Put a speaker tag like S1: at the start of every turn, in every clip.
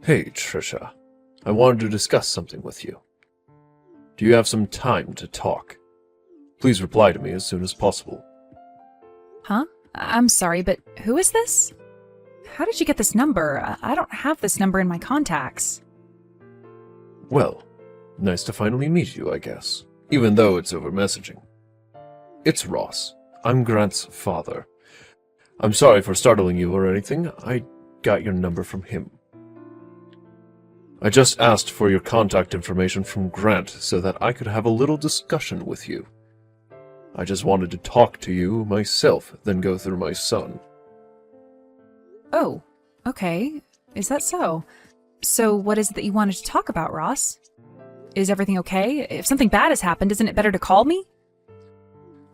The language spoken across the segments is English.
S1: Hey, Trisha. I wanted to discuss something with you. Do you have some time to talk? Please reply to me as soon as possible.
S2: Huh? I'm sorry, but who is this? How did you get this number? I don't have this number in my contacts.
S1: Well, nice to finally meet you, I guess, even though it's over messaging. It's Ross. I'm Grant's father. I'm sorry for startling you or anything. I got your number from him. I just asked for your contact information from Grant so that I could have a little discussion with you. I just wanted to talk to you myself, then go through my son.
S2: Oh, okay. Is that so? So what is it that you wanted to talk about, Ross? Is everything okay? If something bad has happened, isn't it better to call me?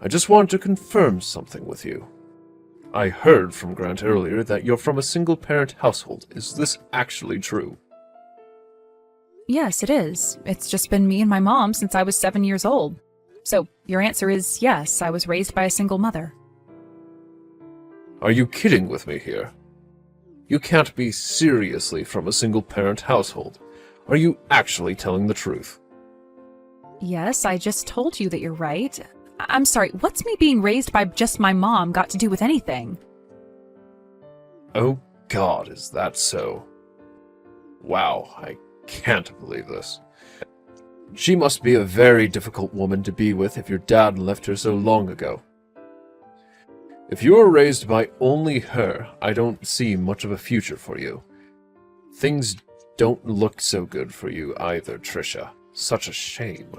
S1: I just wanted to confirm something with you. I heard from Grant earlier that you're from a single-parent household. Is this actually true?
S2: Yes, it is. It's just been me and my mom since I was 7 years old. So your answer is yes, I was raised by a single mother.
S1: Are you kidding with me here? You can't be seriously from a single-parent household. Are you actually telling the truth?
S2: Yes, I just told you that you're right. I'm sorry, what's me being raised by just my mom got to do with anything?
S1: Oh God, is that so? Wow, I can't believe this. She must be a very difficult woman to be with if your dad left her so long ago. If you were raised by only her, I don't see much of a future for you. Things don't look so good for you either, Trisha. Such a shame.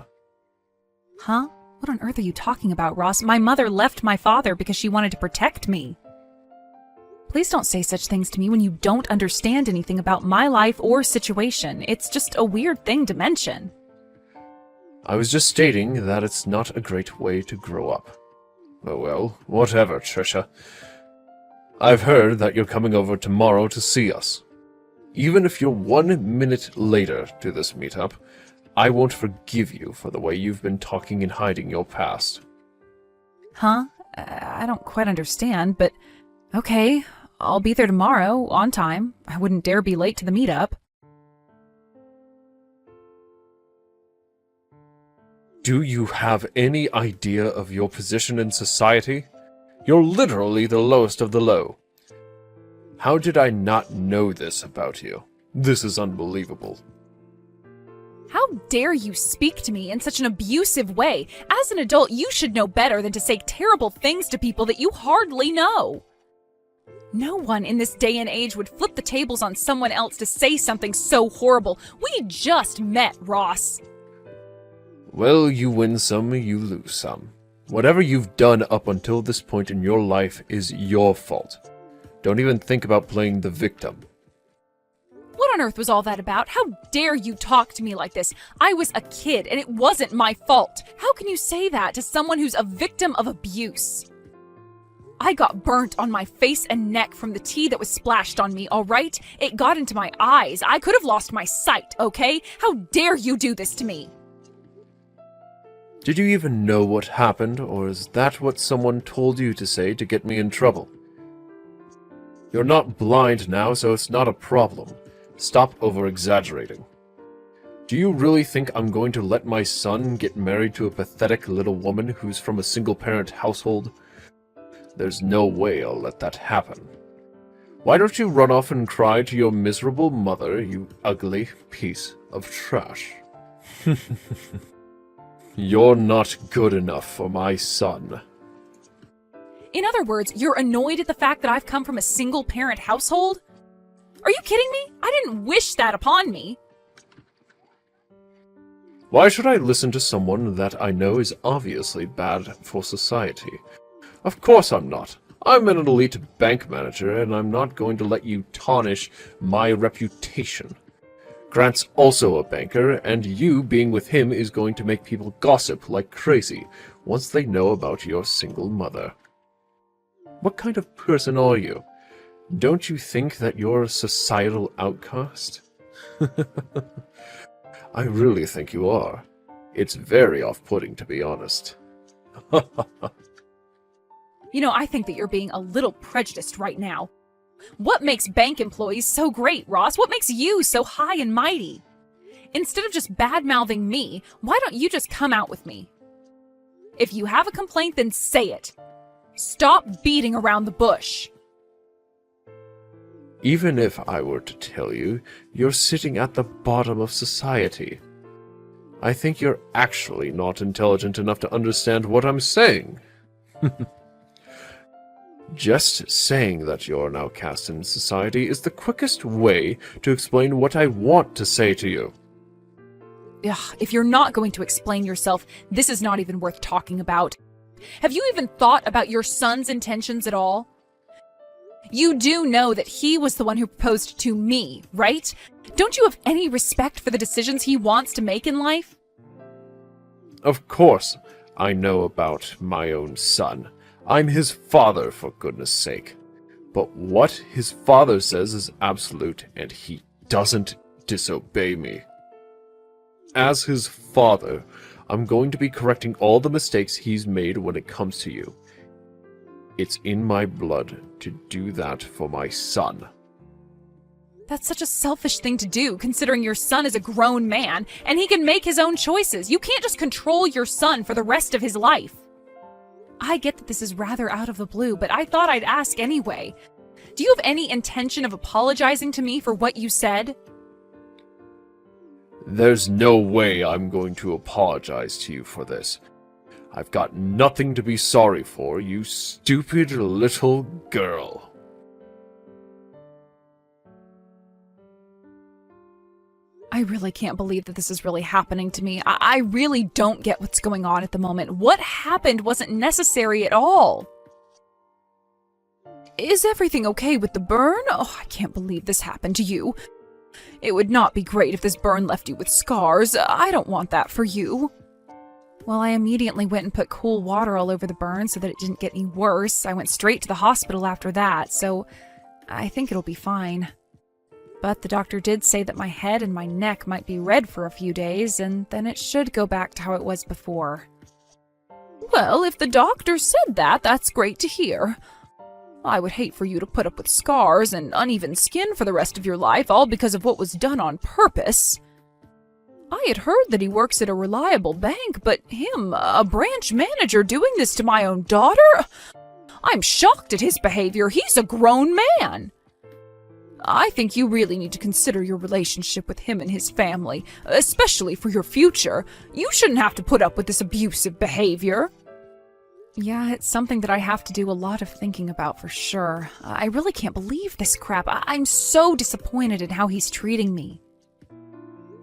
S2: Huh? What on earth are you talking about, Ross? My mother left my father because she wanted to protect me. Please don't say such things to me when you don't understand anything about my life or situation. It's just a weird thing to mention.
S1: I was just stating that it's not a great way to grow up. Oh well, whatever, Trisha. I've heard that you're coming over tomorrow to see us. Even if you're 1 minute later to this meetup, I won't forgive you for the way you've been talking and hiding your past.
S2: Huh? I don't quite understand, but okay. I'll be there tomorrow, on time. I wouldn't dare be late to the meetup.
S1: Do you have any idea of your position in society? You're literally the lowest of the low. How did I not know this about you? This is unbelievable.
S2: How dare you speak to me in such an abusive way? As an adult, you should know better than to say terrible things to people that you hardly know. No one in this day and age would flip the tables on someone else to say something so horrible. We just met, Ross.
S1: Well, you win some, you lose some. Whatever you've done up until this point in your life is your fault. Don't even think about playing the victim.
S2: What on earth was all that about? How dare you talk to me like this? I was a kid, and it wasn't my fault. How can you say that to someone who's a victim of abuse? I got burnt on my face and neck from the tea that was splashed on me, all right? It got into my eyes. I could have lost my sight, okay? How dare you do this to me?
S1: Did you even know what happened, or is that what someone told you to say to get me in trouble? You're not blind now, so it's not a problem. Stop over-exaggerating. Do you really think I'm going to let my son get married to a pathetic little woman who's from a single-parent household? There's no way I'll let that happen. Why don't you run off and cry to your miserable mother, you ugly piece of trash? You're not good enough for my son.
S2: In other words, you're annoyed at the fact that I've come from a single-parent household? Are you kidding me? I didn't wish that upon me.
S1: Why should I listen to someone that I know is obviously bad for society? Of course I'm not. I'm an elite bank manager, and I'm not going to let you tarnish my reputation. Grant's also a banker, and you being with him is going to make people gossip like crazy once they know about your single mother. What kind of person are you? Don't you think that you're a societal outcast? I really think you are. It's very off-putting, to be honest.
S2: You know, I think that you're being a little prejudiced right now. What makes bank employees so great, Ross? What makes you so high and mighty? Instead of just bad-mouthing me, why don't you just come out with me? If you have a complaint, then say it. Stop beating around the bush.
S1: Even if I were to tell you, you're sitting at the bottom of society. I think you're actually not intelligent enough to understand what I'm saying. Just saying that you're an outcast in society is the quickest way to explain what I want to say to you.
S2: Ugh, if you're not going to explain yourself, this is not even worth talking about. Have you even thought about your son's intentions at all? You do know that he was the one who proposed to me, right? Don't you have any respect for the decisions he wants to make in life?
S1: Of course, I know about my own son. I'm his father, for goodness sake. But what his father says is absolute, and he doesn't disobey me. As his father, I'm going to be correcting all the mistakes he's made when it comes to you. It's in my blood to do that for my son.
S2: That's such a selfish thing to do, considering your son is a grown man, and he can make his own choices. You can't just control your son for the rest of his life. I get that this is rather out of the blue, but I thought I'd ask anyway. Do you have any intention of apologizing to me for what you said?
S1: There's no way I'm going to apologize to you for this. I've got nothing to be sorry for, you stupid little girl.
S2: I really can't believe that this is really happening to me. I really don't get what's going on at the moment. What happened wasn't necessary at all. Is everything okay with the burn? Oh, I can't believe this happened to you. It would not be great if this burn left you with scars. I don't want that for you. Well, I immediately went and put cool water all over the burn so that it didn't get any worse. I went straight to the hospital after that, so I think it'll be fine. But the doctor did say that my head and my neck might be red for a few days, and then it should go back to how it was before. Well, if the doctor said that, that's great to hear. I would hate for you to put up with scars and uneven skin for the rest of your life, all because of what was done on purpose. I had heard that he works at a reliable bank, but him, a branch manager, doing this to my own daughter? I'm shocked at his behavior. He's a grown man. I think you really need to consider your relationship with him and his family, especially for your future. You shouldn't have to put up with this abusive behavior. Yeah, it's something that I have to do a lot of thinking about for sure. I really can't believe this crap. I'm so disappointed in how he's treating me.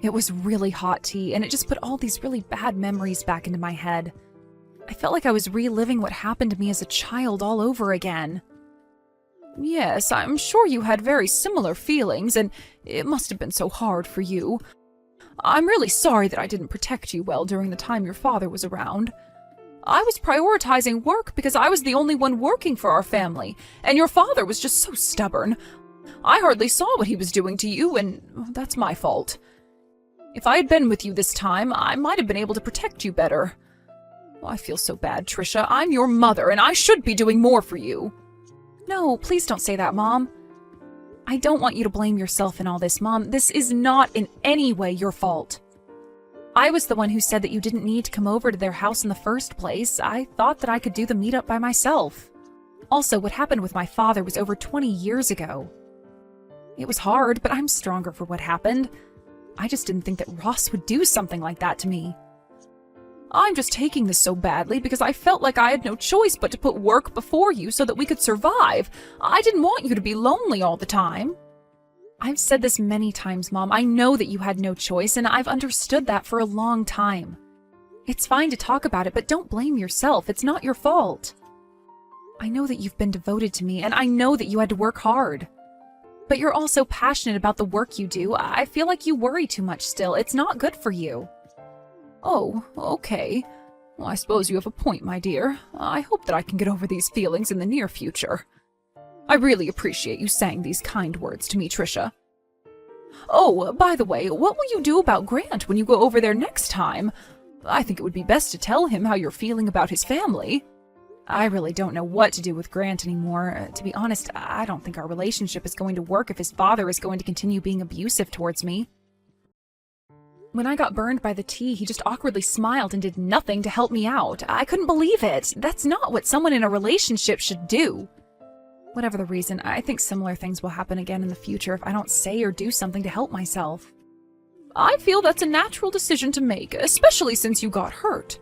S2: It was really hot tea, and it just put all these really bad memories back into my head. I felt like I was reliving what happened to me as a child all over again. Yes, I'm sure you had very similar feelings, and it must have been so hard for you. I'm really sorry that I didn't protect you well during the time your father was around. I was prioritizing work because I was the only one working for our family, and your father was just so stubborn. I hardly saw what he was doing to you, and that's my fault. If I had been with you this time, I might have been able to protect you better. I feel so bad, Trisha. I'm your mother, and I should be doing more for you. No, please don't say that, Mom. I don't want you to blame yourself in all this, Mom. This is not in any way your fault. I was the one who said that you didn't need to come over to their house in the first place. I thought that I could do the meetup by myself. Also, what happened with my father was over 20 years ago. It was hard, but I'm stronger for what happened. I just didn't think that Ross would do something like that to me. I'm just taking this so badly because I felt like I had no choice but to put work before you so that we could survive. I didn't want you to be lonely all the time. I've said this many times, Mom. I know that you had no choice, and I've understood that for a long time. It's fine to talk about it, but don't blame yourself. It's not your fault. I know that you've been devoted to me, and I know that you had to work hard. But you're also passionate about the work you do. I feel like you worry too much still. It's not good for you. Oh, okay. Well, I suppose you have a point, my dear. I hope that I can get over these feelings in the near future. I really appreciate you saying these kind words to me, Trisha. Oh, by the way, what will you do about Grant when you go over there next time? I think it would be best to tell him how you're feeling about his family. I really don't know what to do with Grant anymore. To be honest, I don't think our relationship is going to work if his father is going to continue being abusive towards me. When I got burned by the tea, he just awkwardly smiled and did nothing to help me out. I couldn't believe it. That's not what someone in a relationship should do. Whatever the reason, I think similar things will happen again in the future if I don't say or do something to help myself. I feel that's a natural decision to make, especially since you got hurt.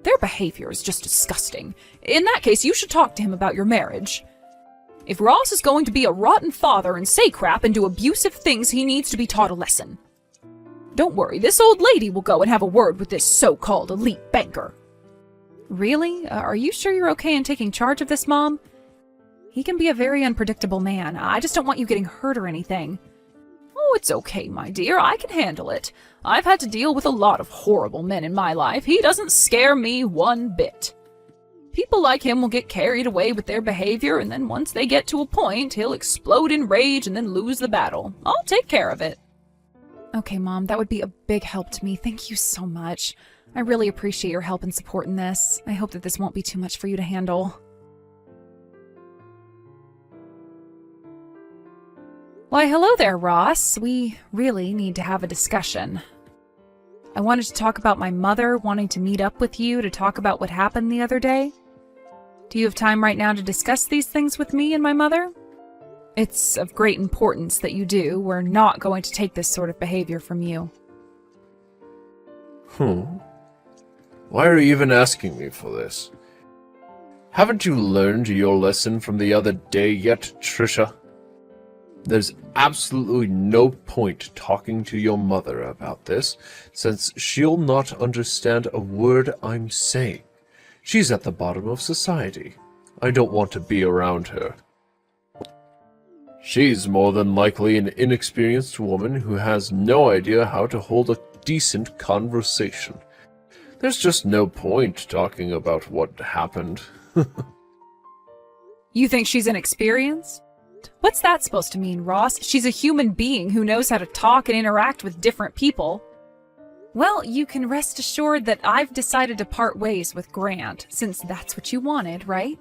S2: Their behavior is just disgusting. In that case, you should talk to him about your marriage. If Ross is going to be a rotten father and say crap and do abusive things, he needs to be taught a lesson. Don't worry, this old lady will go and have a word with this so-called elite banker. Really? Are you sure you're okay in taking charge of this, Mom? He can be a very unpredictable man. I just don't want you getting hurt or anything. Oh, it's okay, my dear. I can handle it. I've had to deal with a lot of horrible men in my life. He doesn't scare me one bit. People like him will get carried away with their behavior, and then once they get to a point, he'll explode in rage and then lose the battle. I'll take care of it. Okay, Mom, that would be a big help to me. Thank you so much. I really appreciate your help and support in this. I hope that this won't be too much for you to handle. Why, hello there, Ross. We really need to have a discussion. I wanted to talk about my mother wanting to meet up with you to talk about what happened the other day. Do you have time right now to discuss these things with me and my mother? It's of great importance that you do. We're not going to take this sort of behavior from you.
S1: Why are you even asking me for this? Haven't you learned your lesson from the other day yet, Trisha? There's absolutely no point talking to your mother about this, since she'll not understand a word I'm saying. She's at the bottom of society. I don't want to be around her. She's more than likely an inexperienced woman who has no idea how to hold a decent conversation. There's just no point talking about what happened.
S2: You think she's inexperienced? What's that supposed to mean, Ross? She's a human being who knows how to talk and interact with different people. Well, you can rest assured that I've decided to part ways with Grant, since that's what you wanted, right?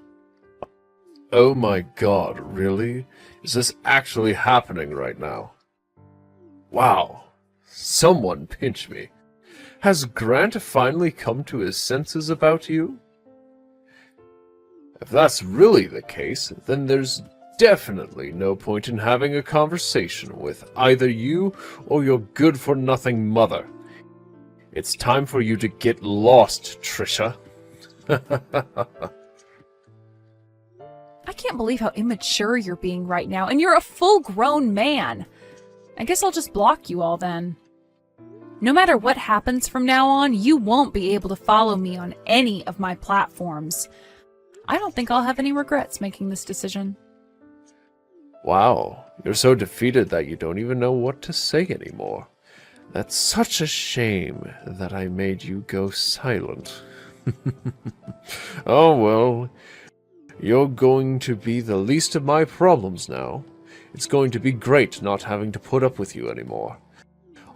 S1: Oh my God, really? Is this actually happening right now? Wow. Someone pinch me. Has Grant finally come to his senses about you? If that's really the case, then there's definitely no point in having a conversation with either you or your good-for-nothing mother. It's time for you to get lost, Trisha.
S2: I can't believe how immature you're being right now, and you're a full-grown man. I guess I'll just block you all then. No matter what happens from now on, you won't be able to follow me on any of my platforms. I don't think I'll have any regrets making this decision.
S1: Wow, you're so defeated that you don't even know what to say anymore. That's such a shame that I made you go silent. Oh well, you're going to be the least of my problems now. It's going to be great not having to put up with you anymore.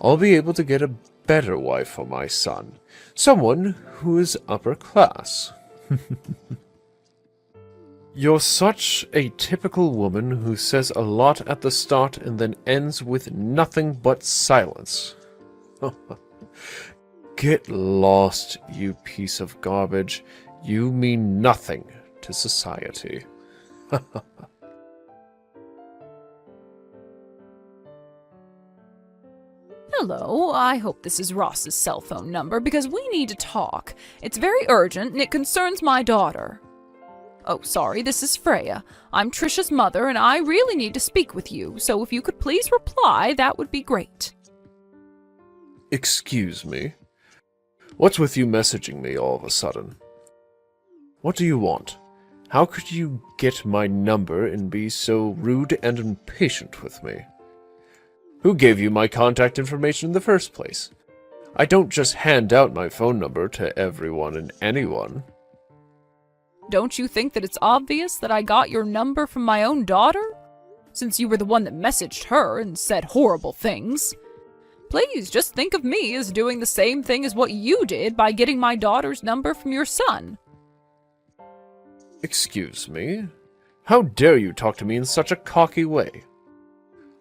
S1: I'll be able to get a better wife for my son. Someone who is upper class. You're such a typical woman who says a lot at the start and then ends with nothing but silence. Get lost, you piece of garbage. You mean nothing to society.
S2: Hello, I hope this is Ross's cell phone number because we need to talk. It's very urgent and it concerns my daughter. Oh, sorry, this is Freya. I'm Trisha's mother and I really need to speak with you, so if you could please reply, that would be great.
S1: Excuse me? What's with you messaging me all of a sudden? What do you want? How could you get my number and be so rude and impatient with me? Who gave you my contact information in the first place? I don't just hand out my phone number to everyone and anyone.
S2: Don't you think that it's obvious that I got your number from my own daughter? Since you were the one that messaged her and said horrible things. Please, just think of me as doing the same thing as what you did by getting my daughter's number from your son.
S1: Excuse me? How dare you talk to me in such a cocky way?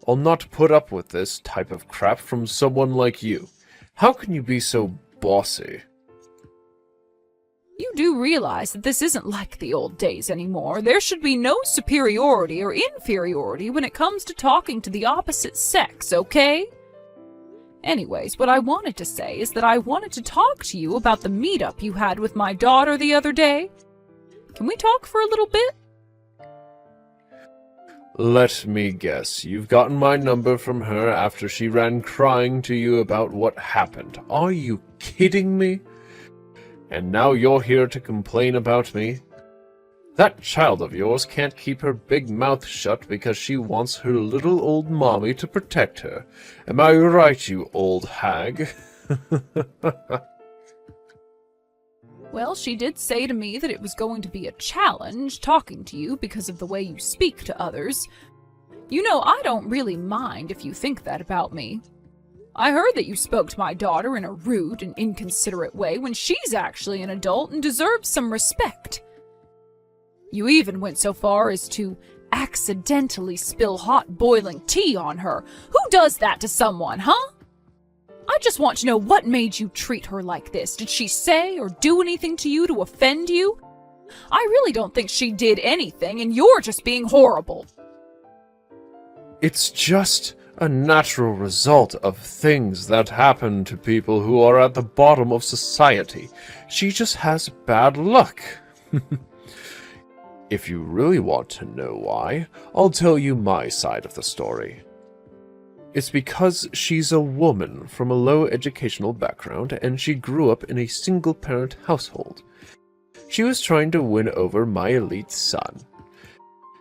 S1: I'll not put up with this type of crap from someone like you. How can you be so bossy?
S2: You do realize that this isn't like the old days anymore. There should be no superiority or inferiority when it comes to talking to the opposite sex, okay? Anyways, what I wanted to say is that I wanted to talk to you about the meetup you had with my daughter the other day. Can we talk for a little bit?
S1: Let me guess, you've gotten my number from her after she ran crying to you about what happened. Are you kidding me? And now you're here to complain about me? That child of yours can't keep her big mouth shut because she wants her little old mommy to protect her. Am I right, you old hag?
S2: Well, she did say to me that it was going to be a challenge talking to you because of the way you speak to others. You know, I don't really mind if you think that about me. I heard that you spoke to my daughter in a rude and inconsiderate way when she's actually an adult and deserves some respect. You even went so far as to accidentally spill hot boiling tea on her. Who does that to someone, huh? I just want to know what made you treat her like this. Did she say or do anything to you to offend you? I really don't think she did anything, and you're just being horrible.
S1: It's just a natural result of things that happen to people who are at the bottom of society. She just has bad luck. If you really want to know why, I'll tell you my side of the story. It's because she's a woman from a low educational background and she grew up in a single-parent household. She was trying to win over my elite son.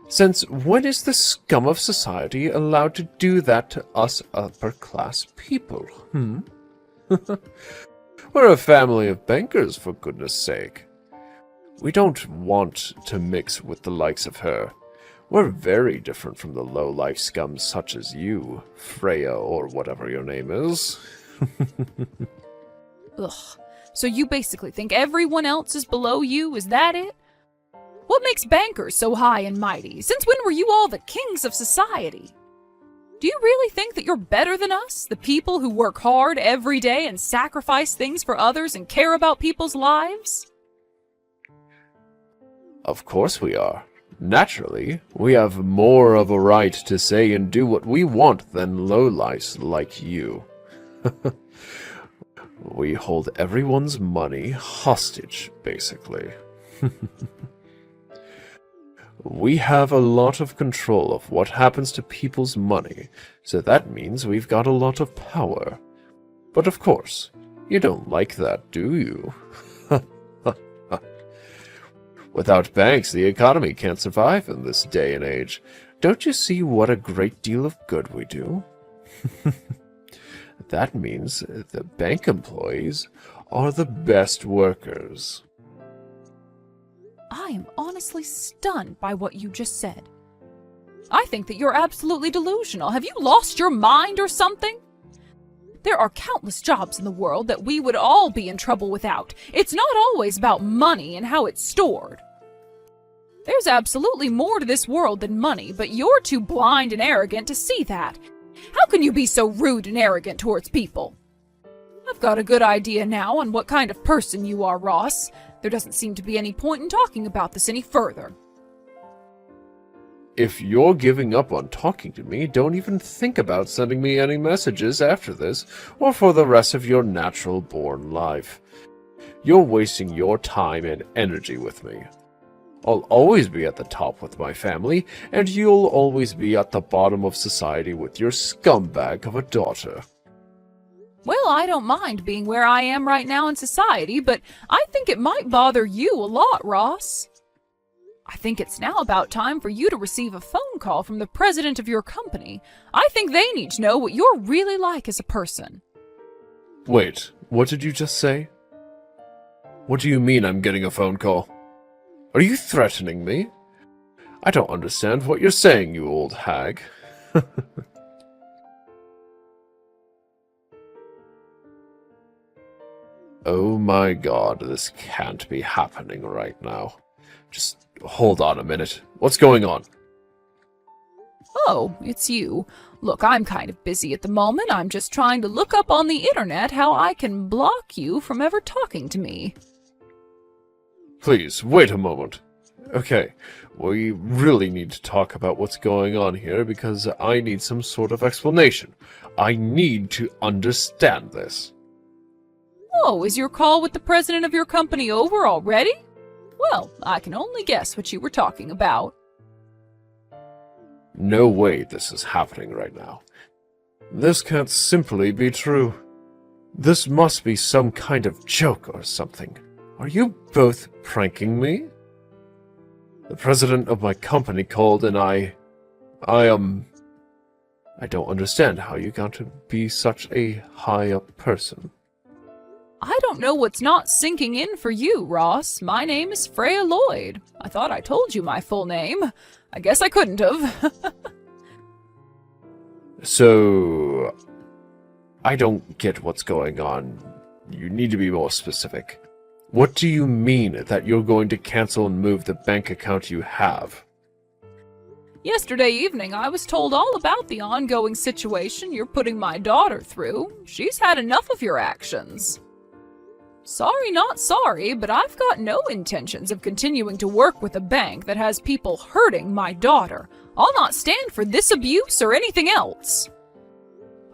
S1: Since when is the scum of society allowed to do that to us upper-class people, We're a family of bankers, for goodness sake. We don't want to mix with the likes of her. We're very different from the low-life scum such as you, Freya, or whatever your name is.
S2: Ugh. So you basically think everyone else is below you, is that it? What makes bankers so high and mighty? Since when were you all the kings of society? Do you really think that you're better than us, the people who work hard every day and sacrifice things for others and care about people's lives?
S1: Of course we are. Naturally, we have more of a right to say and do what we want than lowlifes like you. We hold everyone's money hostage, basically. We have a lot of control of what happens to people's money, so that means we've got a lot of power. But of course, you don't like that, do you? Without banks, the economy can't survive in this day and age. Don't you see what a great deal of good we do? That means the bank employees are the best workers.
S2: I am honestly stunned by what you just said. I think that you're absolutely delusional. Have you lost your mind or something? There are countless jobs in the world that we would all be in trouble without. It's not always about money and how it's stored. There's absolutely more to this world than money, but you're too blind and arrogant to see that. How can you be so rude and arrogant towards people? I've got a good idea now on what kind of person you are, Ross. There doesn't seem to be any point in talking about this any further.
S1: If you're giving up on talking to me, don't even think about sending me any messages after this, or for the rest of your natural-born life. You're wasting your time and energy with me. I'll always be at the top with my family, and you'll always be at the bottom of society with your scumbag of a daughter.
S2: Well, I don't mind being where I am right now in society, but I think it might bother you a lot, Ross. I think it's now about time for you to receive a phone call from the president of your company. I think they need to know what you're really like as a person.
S1: Wait, what did you just say? What do you mean I'm getting a phone call? Are you threatening me? I don't understand what you're saying, you old hag. Oh my god, this can't be happening right now. Just hold on a minute. What's going on?
S2: Oh, it's you. Look, I'm kind of busy at the moment. I'm just trying to look up on the internet how I can block you from ever talking to me.
S1: Please, wait a moment. Okay, we really need to talk about what's going on here because I need some sort of explanation. I need to understand this.
S2: Oh, is your call with the president of your company over already? Well, I can only guess what you were talking about.
S1: No way this is happening right now. This can't simply be true. This must be some kind of joke or something. Are you both pranking me? The president of my company called and I don't understand how you got to be such a high-up person.
S2: I don't know what's not sinking in for you, Ross. My name is Freya Lloyd. I thought I told you my full name. I guess I couldn't have.
S1: So, I don't get what's going on. You need to be more specific. What do you mean that you're going to cancel and move the bank account you have?
S2: Yesterday evening, I was told all about the ongoing situation you're putting my daughter through. She's had enough of your actions. Sorry, not sorry, but I've got no intentions of continuing to work with a bank that has people hurting my daughter. I'll not stand for this abuse or anything else.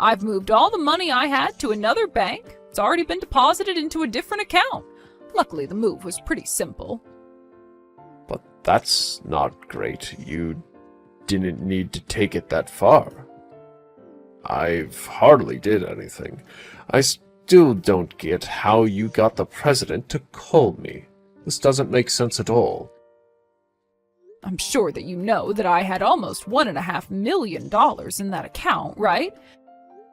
S2: I've moved all the money I had to another bank. It's already been deposited into a different account. Luckily, the move was pretty simple.
S1: But that's not great. You didn't need to take it that far. I've hardly did anything. I still don't get how you got the president to call me. This doesn't make sense at all.
S2: I'm sure that you know that I had almost $1.5 million in that account, right?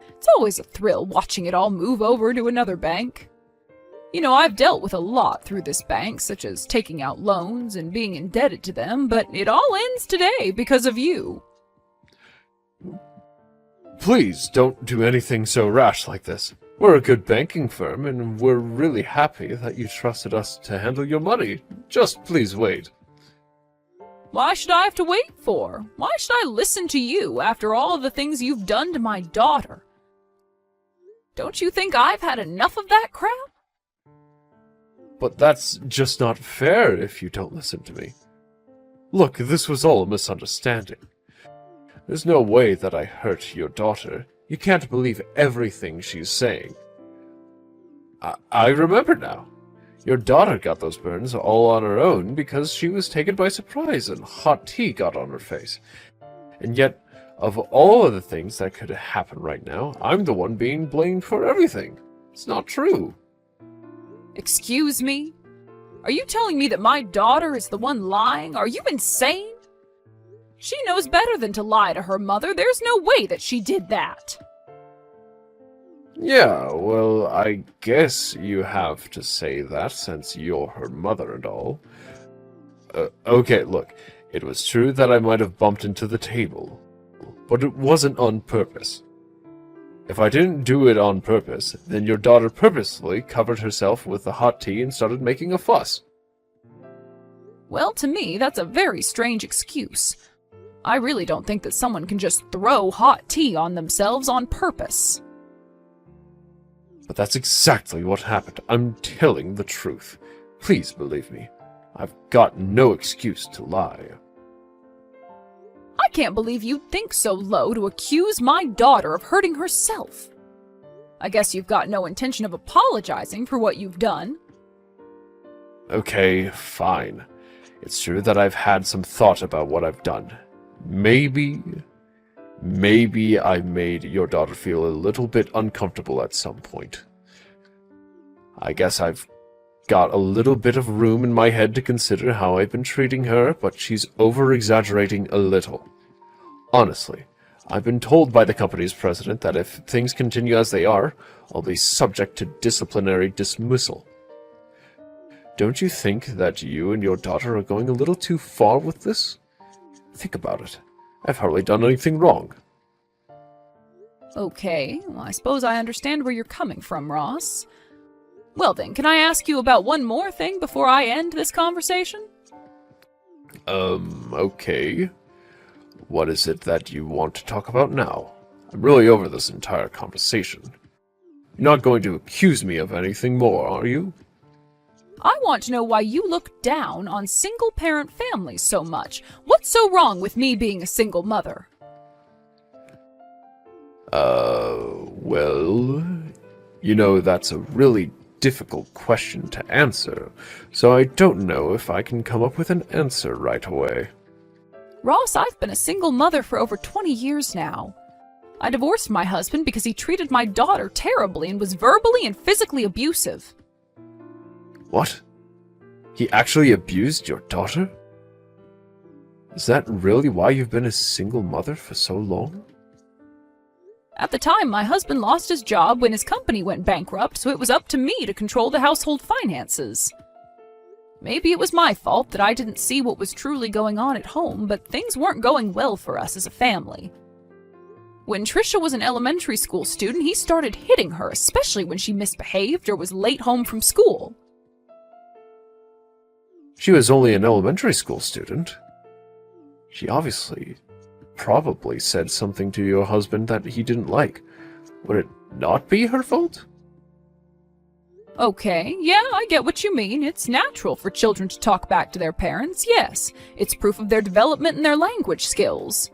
S2: It's always a thrill watching it all move over to another bank. You know, I've dealt with a lot through this bank, such as taking out loans and being indebted to them, but it all ends today because of you.
S1: Please don't do anything so rash like this. We're a good banking firm, and we're really happy that you trusted us to handle your money. Just please wait.
S2: Why should I have to wait for? Why should I listen to you after all of the things you've done to my daughter? Don't you think I've had enough of that crap?
S1: But that's just not fair if you don't listen to me. Look, this was all a misunderstanding. There's no way that I hurt your daughter. You can't believe everything she's saying. I remember now. Your daughter got those burns all on her own because she was taken by surprise and hot tea got on her face. And yet, of all of the things that could happen right now, I'm the one being blamed for everything. It's not true.
S2: Excuse me? Are you telling me that my daughter is the one lying? Are you insane? She knows better than to lie to her mother. There's no way that she did that.
S1: Yeah, well, I guess you have to say that since you're her mother and all. Okay, look, it was true that I might have bumped into the table, but it wasn't on purpose. If I didn't do it on purpose, then your daughter purposely covered herself with the hot tea and started making a fuss.
S2: Well, to me, that's a very strange excuse. I really don't think that someone can just throw hot tea on themselves on purpose.
S1: But that's exactly what happened. I'm telling the truth. Please believe me. I've got no excuse to lie.
S2: I can't believe you'd think so low to accuse my daughter of hurting herself. I guess you've got no intention of apologizing for what you've done.
S1: Okay, fine. It's true that I've had some thought about what I've done. Maybe I made your daughter feel a little bit uncomfortable at some point. I guess I've got a little bit of room in my head to consider how I've been treating her, but she's over-exaggerating a little. Honestly, I've been told by the company's president that if things continue as they are, I'll be subject to disciplinary dismissal. Don't you think that you and your daughter are going a little too far with this? Think about it. I've hardly done anything wrong.
S2: Okay, well, I suppose I understand where you're coming from, Ross. Well then, can I ask you about one more thing before I end this conversation?
S1: Okay. What is it that you want to talk about now? I'm really over this entire conversation. You're not going to accuse me of anything more, are you?
S2: I want to know why you look down on single-parent families so much. What's so wrong with me being a single mother?
S1: Well, that's a really difficult question to answer, so I don't know if I can come up with an answer right away.
S2: Ross, I've been a single mother for over 20 years now. I divorced my husband because he treated my daughter terribly and was verbally and physically abusive.
S1: What? He actually abused your daughter? Is that really why you've been a single mother for so long?
S2: At the time, my husband lost his job when his company went bankrupt, so it was up to me to control the household finances. Maybe it was my fault that I didn't see what was truly going on at home, but things weren't going well for us as a family. When Trisha was an elementary school student, he started hitting her, especially when she misbehaved or was late home from school.
S1: She was only an elementary school student. She probably said something to your husband that he didn't like. Would it not be her fault?
S2: Okay, yeah, I get what you mean. It's natural for children to talk back to their parents, yes. It's proof of their development and their language skills.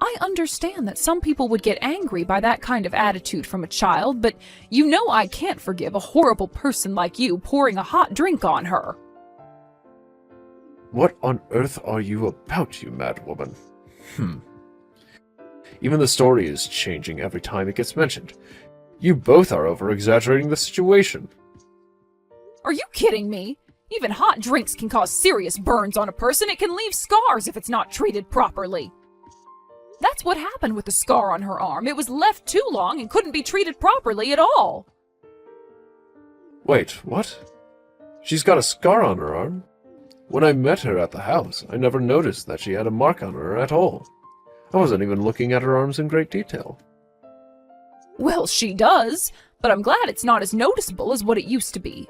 S2: I understand that some people would get angry by that kind of attitude from a child, but I can't forgive a horrible person like you pouring a hot drink on her.
S1: What on earth are you about, you mad woman? Even the story is changing every time it gets mentioned. You both are over-exaggerating the situation.
S2: Are you kidding me? Even hot drinks can cause serious burns on a person. It can leave scars if it's not treated properly. That's what happened with the scar on her arm. It was left too long and couldn't be treated properly at all.
S1: Wait, what? She's got a scar on her arm? When I met her at the house, I never noticed that she had a mark on her at all. I wasn't even looking at her arms in great detail.
S2: Well, she does, but I'm glad it's not as noticeable as what it used to be.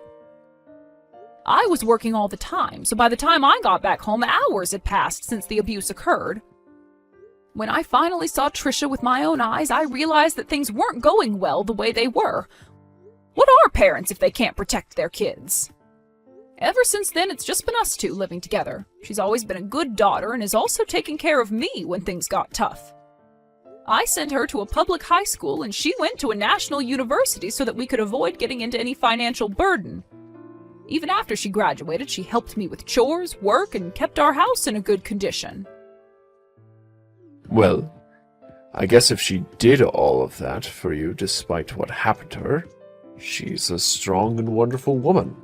S2: I was working all the time, so by the time I got back home, hours had passed since the abuse occurred. When I finally saw Trisha with my own eyes, I realized that things weren't going well the way they were. What are parents if they can't protect their kids? Ever since then, it's just been us two living together. She's always been a good daughter and has also taken care of me when things got tough. I sent her to a public high school and she went to a national university so that we could avoid getting into any financial burden. Even after she graduated, she helped me with chores, work, and kept our house in a good condition.
S1: Well, I guess if she did all of that for you despite what happened to her, she's a strong and wonderful woman.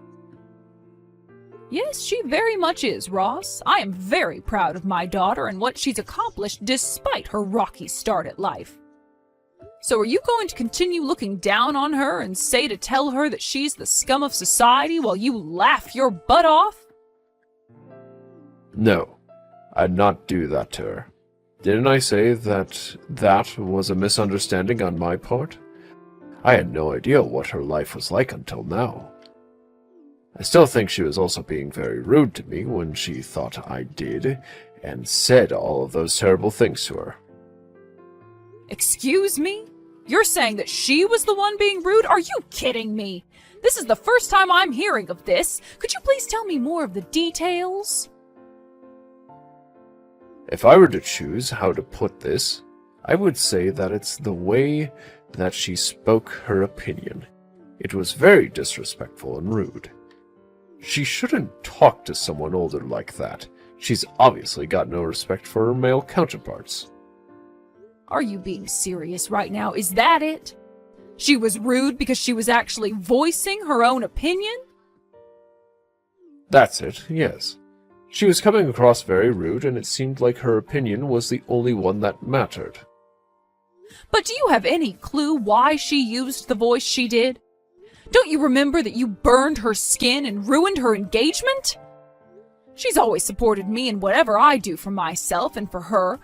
S2: Yes, she very much is, Ross. I am very proud of my daughter and what she's accomplished despite her rocky start at life. So are you going to continue looking down on her and tell her that she's the scum of society while you laugh your butt off?
S1: No, I'd not do that to her. Didn't I say that was a misunderstanding on my part? I had no idea what her life was like until now. I still think she was also being very rude to me when she thought I did, and said all of those terrible things to her.
S2: Excuse me? You're saying that she was the one being rude? Are you kidding me? This is the first time I'm hearing of this. Could you please tell me more of the details?
S1: If I were to choose how to put this, I would say that it's the way that she spoke her opinion. It was very disrespectful and rude. She shouldn't talk to someone older like that. She's obviously got no respect for her male counterparts.
S2: Are you being serious right now? Is that it? She was rude because she was actually voicing her own opinion?
S1: That's it, yes. She was coming across very rude, and it seemed like her opinion was the only one that mattered.
S2: But do you have any clue why she used the voice she did? Don't you remember that you burned her skin and ruined her engagement? She's always supported me in whatever I do for myself and for her.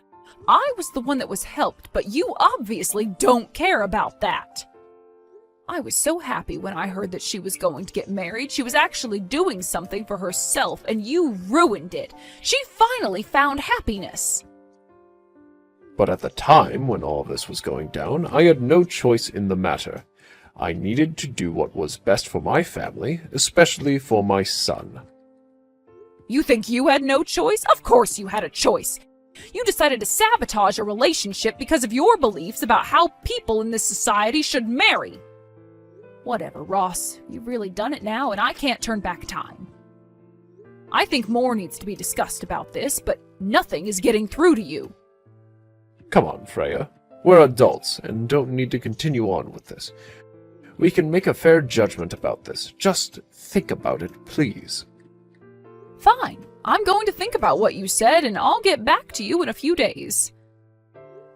S2: I was the one that was helped, but you obviously don't care about that. I was so happy when I heard that she was going to get married. She was actually doing something for herself, and you ruined it. She finally found happiness.
S1: But at the time when all this was going down, I had no choice in the matter. I needed to do what was best for my family, especially for my son.
S2: You think you had no choice? Of course you had a choice. You decided to sabotage a relationship because of your beliefs about how people in this society should marry. Whatever, Ross. You've really done it now, and I can't turn back time. I think more needs to be discussed about this, but nothing is getting through to you.
S1: Come on, Freya. We're adults and don't need to continue on with this. We can make a fair judgment about this. Just think about it, please.
S2: Fine. I'm going to think about what you said, and I'll get back to you in a few days.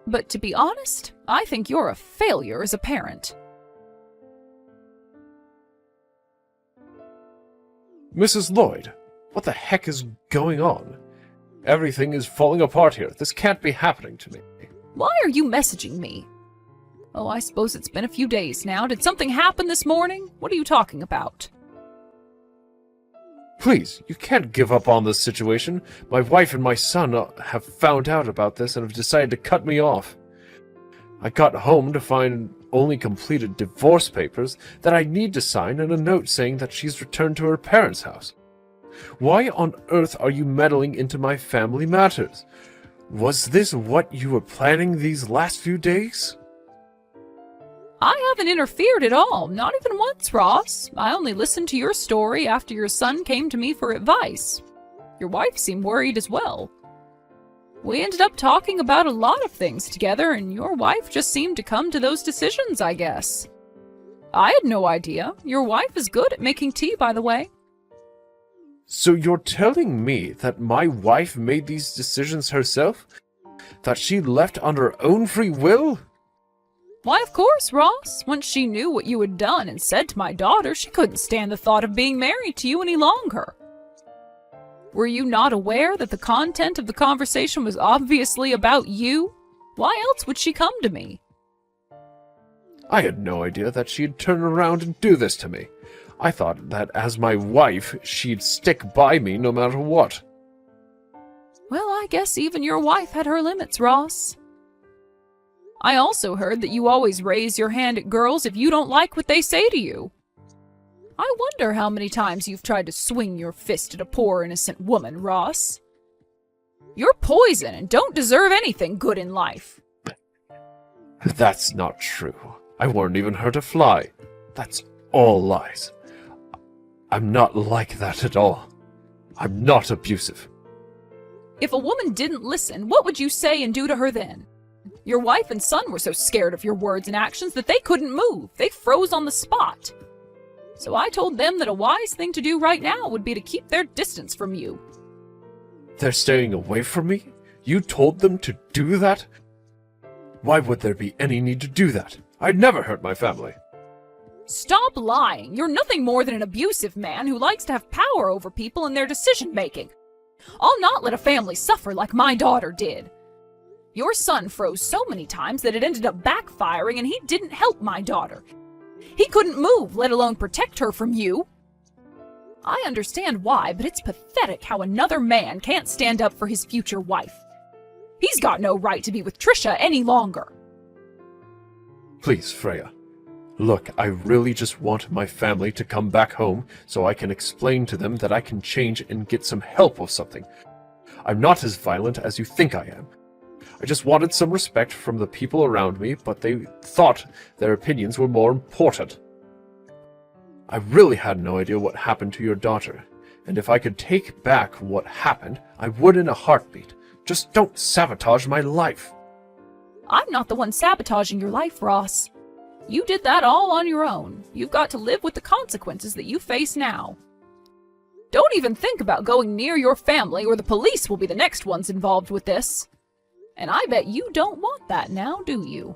S2: But to be honest, I think you're a failure as a parent.
S1: Mrs. Lloyd, what the heck is going on? Everything is falling apart here. This can't be happening to me.
S2: Why are you messaging me? Oh, I suppose it's been a few days now. Did something happen this morning? What are you talking about?
S1: Please, you can't give up on this situation. My wife and my son have found out about this and have decided to cut me off. I got home to find only completed divorce papers that I need to sign and a note saying that she's returned to her parents' house. Why on earth are you meddling into my family matters? Was this what you were planning these last few days?
S2: I haven't interfered at all, not even once, Ross. I only listened to your story after your son came to me for advice. Your wife seemed worried as well. We ended up talking about a lot of things together, and your wife just seemed to come to those decisions, I guess. I had no idea. Your wife is good at making tea, by the way.
S1: So you're telling me that my wife made these decisions herself? That she left on her own free will?
S2: Why, of course, Ross. Once she knew what you had done and said to my daughter, she couldn't stand the thought of being married to you any longer. Were you not aware that the content of the conversation was obviously about you? Why else would she come to me?
S1: I had no idea that she'd turn around and do this to me. I thought that as my wife, she'd stick by me no matter what.
S2: Well, I guess even your wife had her limits, Ross. I also heard that you always raise your hand at girls if you don't like what they say to you. I wonder how many times you've tried to swing your fist at a poor innocent woman, Ross. You're poison and don't deserve anything good in life.
S1: That's not true. I weren't even hurt a fly. That's all lies. I'm not like that at all. I'm not abusive.
S2: If a woman didn't listen, what would you say and do to her then? Your wife and son were so scared of your words and actions that they couldn't move. They froze on the spot. So I told them that a wise thing to do right now would be to keep their distance from you.
S1: They're staying away from me? You told them to do that? Why would there be any need to do that? I'd never hurt my family.
S2: Stop lying. You're nothing more than an abusive man who likes to have power over people and their decision-making. I'll not let a family suffer like my daughter did. Your son froze so many times that it ended up backfiring, and he didn't help my daughter. He couldn't move, let alone protect her from you. I understand why, but it's pathetic how another man can't stand up for his future wife. He's got no right to be with Trisha any longer.
S1: Please, Freya. Look, I really just want my family to come back home so I can explain to them that I can change and get some help or something. I'm not as violent as you think I am. I just wanted some respect from the people around me, but they thought their opinions were more important. I really had no idea what happened to your daughter, and if I could take back what happened, I would in a heartbeat. Just don't sabotage my life.
S2: I'm not the one sabotaging your life, Ross. You did that all on your own. You've got to live with the consequences that you face now. Don't even think about going near your family, or the police will be the next ones involved with this. And I bet you don't want that now, do you?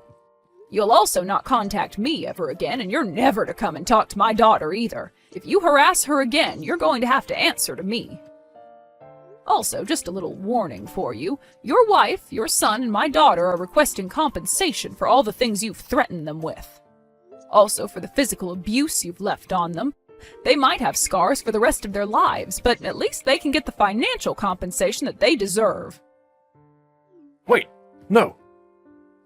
S2: You'll also not contact me ever again, and you're never to come and talk to my daughter either. If you harass her again, you're going to have to answer to me. Also, just a little warning for you. Your wife, your son, and my daughter are requesting compensation for all the things you've threatened them with. Also for the physical abuse you've left on them. They might have scars for the rest of their lives, but at least they can get the financial compensation that they deserve.
S1: Wait, no.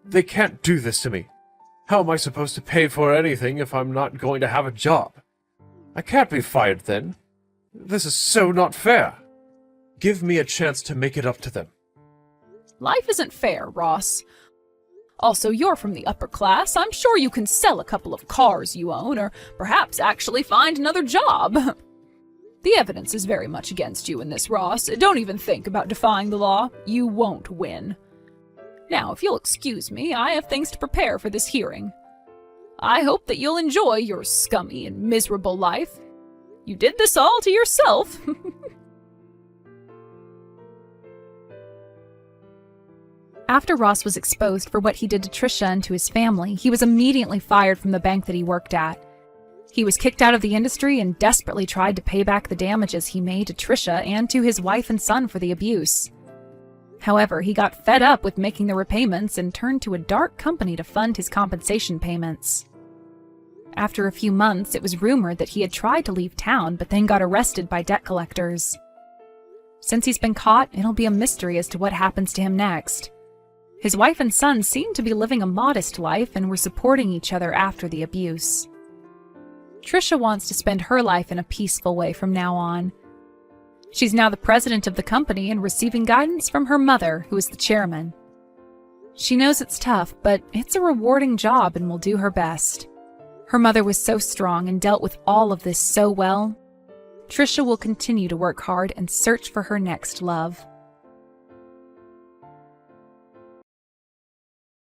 S1: They can't do this to me. How am I supposed to pay for anything if I'm not going to have a job? I can't be fired then. This is so not fair. Give me a chance to make it up to them.
S2: Life isn't fair, Ross. Also, you're from the upper class. I'm sure you can sell a couple of cars you own, or perhaps actually find another job. The evidence is very much against you in this, Ross. Don't even think about defying the law. You won't win. Now, if you'll excuse me, I have things to prepare for this hearing. I hope that you'll enjoy your scummy and miserable life. You did this all to yourself. After Ross was exposed for what he did to Trisha and to his family, he was immediately fired from the bank that he worked at. He was kicked out of the industry and desperately tried to pay back the damages he made to Trisha and to his wife and son for the abuse. However, he got fed up with making the repayments and turned to a dark company to fund his compensation payments. After a few months, it was rumored that he had tried to leave town but then got arrested by debt collectors. Since he's been caught, it'll be a mystery as to what happens to him next. His wife and son seemed to be living a modest life and were supporting each other after the abuse. Trisha wants to spend her life in a peaceful way from now on. She's now the president of the company and receiving guidance from her mother, who is the chairman. She knows it's tough, but it's a rewarding job and will do her best. Her mother was so strong and dealt with all of this so well. Trisha will continue to work hard and search for her next love.